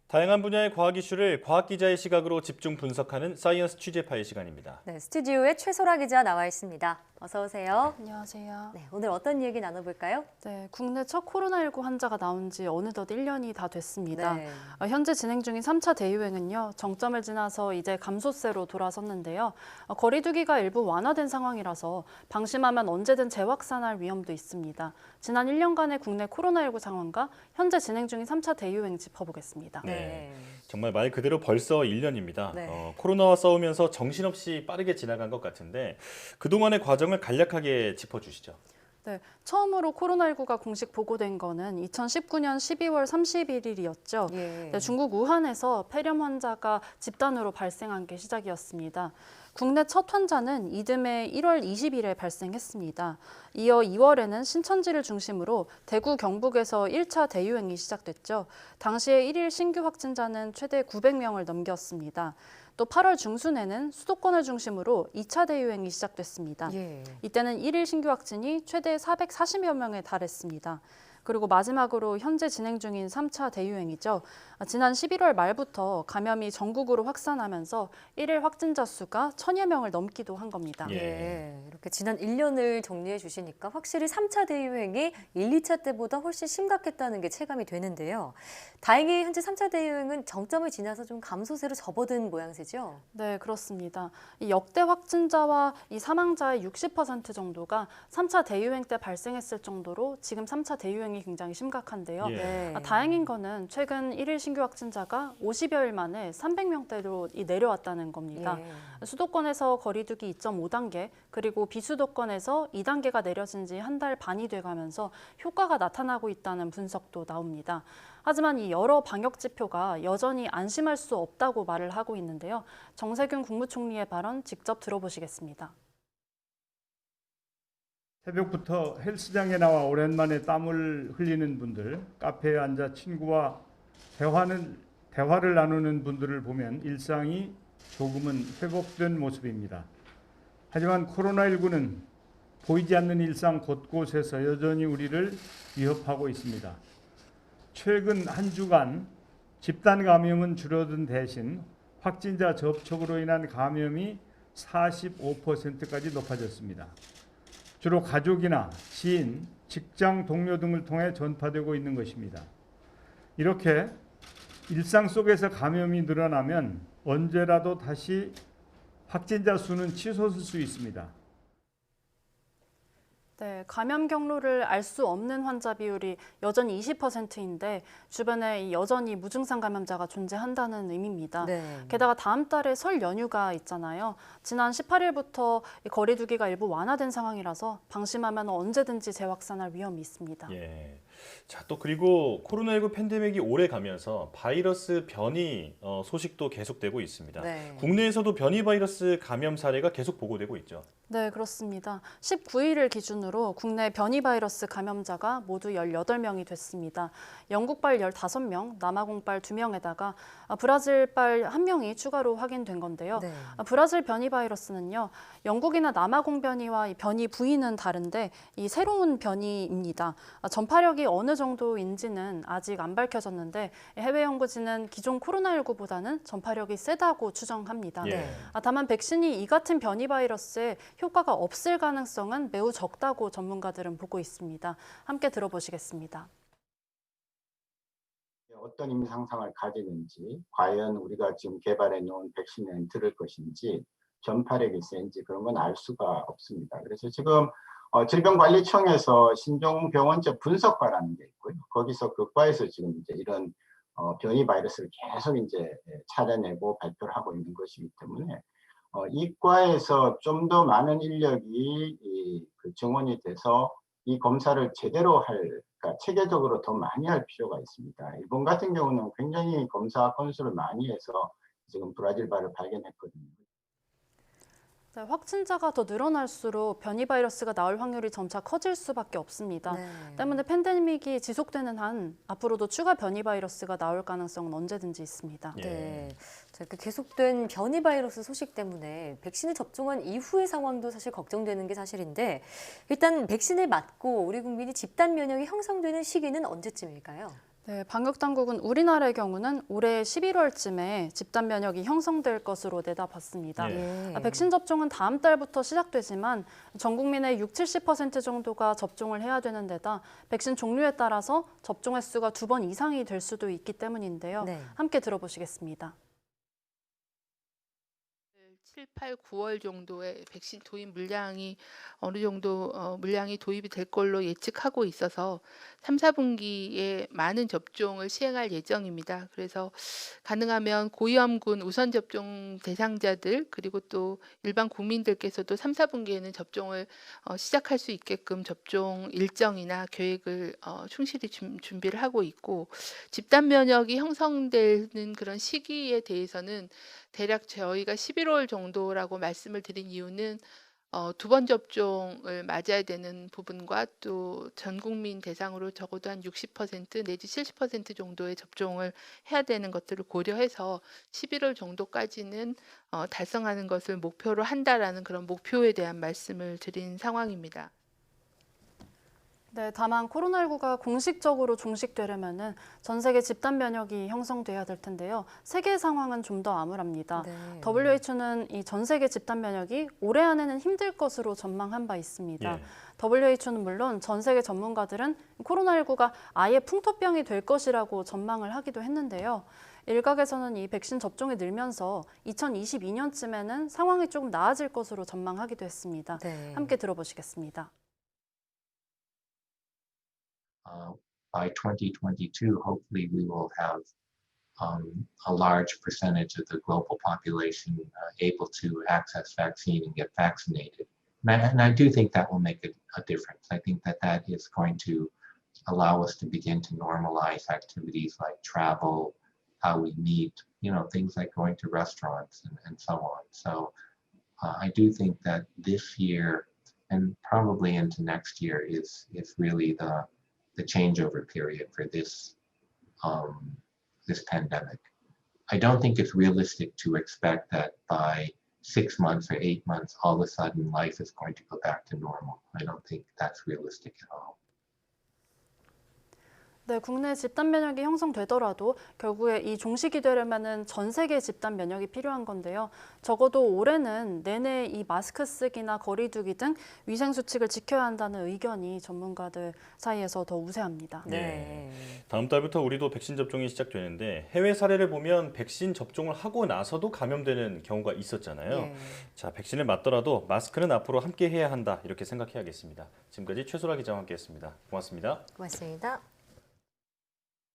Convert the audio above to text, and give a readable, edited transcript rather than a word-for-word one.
다양한 분야의 과학 이슈를 과학 기자의 시각으로 집중 분석하는 사이언스 취재 파일 시간입니다. 네, 스튜디오에 최소라 기자 나와 있습니다. 어서 오세요. 안녕하세요. 네, 오늘 어떤 얘기 나눠볼까요? 네, 국내 첫 코로나19 환자가 나온 지 어느덧 1년이 다 됐습니다. 네. 현재 진행 중인 3차 대유행은요, 정점을 지나서 이제 감소세로 돌아섰는데요. 거리 두기가 일부 완화된 상황이라서 방심하면 언제든 재확산할 위험도 있습니다. 지난 1년간의 국내 코로나19 상황과 현재 진행 중인 3차 대유행 짚어보겠습니다. 네. 정말 말 그대로 벌써 1년입니다. 네. 코로나와 싸우면서 정신없이 빠르게 지나간 것 같은데 그동안의 과정을 간략하게 짚어주시죠. 네, 처음으로 코로나19가 공식 보고된 거는 2019년 12월 31일이었죠. 예. 네, 중국 우한에서 폐렴 환자가 집단으로 발생한 게 시작이었습니다. 국내 첫 환자는 이듬해 1월 20일에 발생했습니다. 이어 2월에는 신천지를 중심으로 대구, 경북에서 1차 대유행이 시작됐죠. 당시에 1일 신규 확진자는 최대 900명을 넘겼습니다. 또 8월 중순에는 수도권을 중심으로 2차 대유행이 시작됐습니다. 예. 이때는 1일 신규 확진이 최대 440여 명에 달했습니다. 그리고 마지막으로 현재 진행 중인 3차 대유행이죠. 지난 11월 말부터 감염이 전국으로 확산하면서 1일 확진자 수가 1000여 명을 넘기도 한 겁니다. 예. 이렇게 지난 1년을 정리해 주시니까 확실히 3차 대유행이 1, 2차 때보다 훨씬 심각했다는 게 체감이 되는데요. 다행히 현재 3차 대유행은 정점을 지나서 좀 감소세로 접어든 모양새죠? 네, 그렇습니다. 이 역대 확진자와 이 사망자의 60% 정도가 3차 대유행 때 발생했을 정도로 지금 3차 대유행이 굉장히 심각한데요. 예. 네. 다행인 거는 최근 1일 신규 확진자가 50여일 만에 300명대로 내려왔다는 겁니다. 예. 수도권에서 거리두기 2.5단계, 그리고 비수도권에서 2단계가 내려진 지 한 달 반이 돼가면서 효과가 나타나고 있다는 분석도 나옵니다. 하지만 이 여러 방역 지표가 여전히 안심할 수 없다고 말을 하고 있는데요. 정세균 국무총리의 발언 직접 들어보시겠습니다. 새벽부터 헬스장에 나와 오랜만에 땀을 흘리는 분들, 카페에 앉아 친구와 대화를 나누는 분들을 보면 일상이 조금은 회복된 모습입니다. 하지만 코로나19는 보이지 않는 일상 곳곳에서 여전히 우리를 위협하고 있습니다. 최근 한 주간 집단 감염은 줄어든 대신 확진자 접촉으로 인한 감염이 45%까지 높아졌습니다. 주로 가족이나 지인, 직장 동료 등을 통해 전파되고 있는 것입니다. 이렇게 일상 속에서 감염이 늘어나면 언제라도 다시 확진자 수는 치솟을 수 있습니다. 네, 감염 경로를 알 수 없는 환자 비율이 여전히 20%인데 주변에 여전히 무증상 감염자가 존재한다는 의미입니다. 네. 게다가 다음 달에 설 연휴가 있잖아요. 지난 18일부터 거리 두기가 일부 완화된 상황이라서 방심하면 언제든지 재확산할 위험이 있습니다. 예. 자, 또 그리고 코로나19 팬데믹이 오래 가면서 바이러스 변이 소식도 계속되고 있습니다. 네. 국내에서도 변이 바이러스 감염 사례가 계속 보고되고 있죠. 네, 그렇습니다. 19일을 기준으로 국내 변이 바이러스 감염자가 모두 18명이 됐습니다. 영국발 15명, 남아공발 2명에다가 브라질발 1명이 추가로 확인된 건데요. 네. 브라질 변이 바이러스는요, 영국이나 남아공 변이와 이 변이 부위는 다른데 이 새로운 변이입니다. 전파력이 어느 정도인지는 아직 안 밝혀졌는데 해외 연구진은 기존 코로나19보다는 전파력이 세다고 추정합니다. 예. 다만 백신이 이 같은 변이 바이러스에 효과가 없을 가능성은 매우 적다고 전문가들은 보고 있습니다. 함께 들어보시겠습니다. 어떤 임상상을 가지는지, 과연 우리가 지금 개발해 놓은 백신에 들을 것인지, 전파력이 센지 그런 건 알 수가 없습니다. 그래서 지금 질병관리청에서 신종병원적 분석과라는 게 있고요. 거기서 그 과에서 지금 이제 이런 변이 바이러스를 계속 이제 찾아내고 발표를 하고 있는 것이기 때문에 이 과에서 좀 더 많은 인력이 그 증원이 돼서 이 검사를 제대로 그러니까 체계적으로 더 많이 할 필요가 있습니다. 일본 같은 경우는 굉장히 검사 건수를 많이 해서 지금 브라질발을 발견했거든요. 네, 확진자가 더 늘어날수록 변이 바이러스가 나올 확률이 점차 커질 수밖에 없습니다. 네. 때문에 팬데믹이 지속되는 한 앞으로도 추가 변이 바이러스가 나올 가능성은 언제든지 있습니다. 예. 네. 자, 그 계속된 변이 바이러스 소식 때문에 백신을 접종한 이후의 상황도 사실 걱정되는 게 사실인데 일단 백신을 맞고 우리 국민이 집단 면역이 형성되는 시기는 언제쯤일까요? 네, 방역 당국은 우리나라의 경우는 올해 11월쯤에 집단 면역이 형성될 것으로 내다봤습니다. 예. 백신 접종은 다음 달부터 시작되지만 전 국민의 60~70% 정도가 접종을 해야 되는 데다 백신 종류에 따라서 접종 횟수가 2번 이상이 될 수도 있기 때문인데요. 네. 함께 들어보시겠습니다. 7, 8, 9월 정도에 백신 도입 물량이 어느 정도 물량이 도입이 될 걸로 예측하고 있어서 3, 4분기에 많은 접종을 시행할 예정입니다. 그래서 가능하면 고위험군 우선 접종 대상자들 그리고 또 일반 국민들께서도 3, 4분기에는 접종을 시작할 수 있게끔 접종 일정이나 계획을 충실히 준비를 하고 있고 집단 면역이 형성되는 그런 시기에 대해서는 대략 저희가 11월 정도라고 말씀을 드린 이유는 2번 접종을 맞아야 되는 부분과 또 전 국민 대상으로 적어도 한 60% 내지 70% 정도의 접종을 해야 되는 것들을 고려해서 11월 정도까지는 달성하는 것을 목표로 한다라는 그런 목표에 대한 말씀을 드린 상황입니다. 네, 다만 코로나19가 공식적으로 종식되려면은 전 세계 집단 면역이 형성돼야 될 텐데요. 세계 상황은 좀 더 암울합니다. 네. WHO는 이 전 세계 집단 면역이 올해 안에는 힘들 것으로 전망한 바 있습니다. 예. WHO는 물론 전 세계 전문가들은 코로나19가 아예 풍토병이 될 것이라고 전망을 하기도 했는데요. 일각에서는 이 백신 접종이 늘면서 2022년쯤에는 상황이 조금 나아질 것으로 전망하기도 했습니다. 네. 함께 들어보시겠습니다. By 2022, hopefully we will have a large percentage of the global population able to access vaccine and get vaccinated. And I do think that will make a difference. I think that that is going to allow us to begin to normalize activities like travel, how we meet, things like going to restaurants and so on. So I do think that this year and probably into next year is really the changeover period for this this pandemic. I don't think it's realistic to expect that by 6 months or 8 months, all of a sudden life is going to go back to normal. I don't think that's realistic at all. 네, 국내 집단 면역이 형성되더라도 결국에 이 종식이 되려면은 전 세계 집단 면역이 필요한 건데요. 적어도 올해는 내내 이 마스크 쓰기나 거리 두기 등 위생 수칙을 지켜야 한다는 의견이 전문가들 사이에서 더 우세합니다. 네. 다음 달부터 우리도 백신 접종이 시작되는데 해외 사례를 보면 백신 접종을 하고 나서도 감염되는 경우가 있었잖아요. 예. 자, 백신을 맞더라도 마스크는 앞으로 함께 해야 한다 이렇게 생각해야겠습니다. 지금까지 최소라 기자와 함께했습니다. 고맙습니다. 고맙습니다.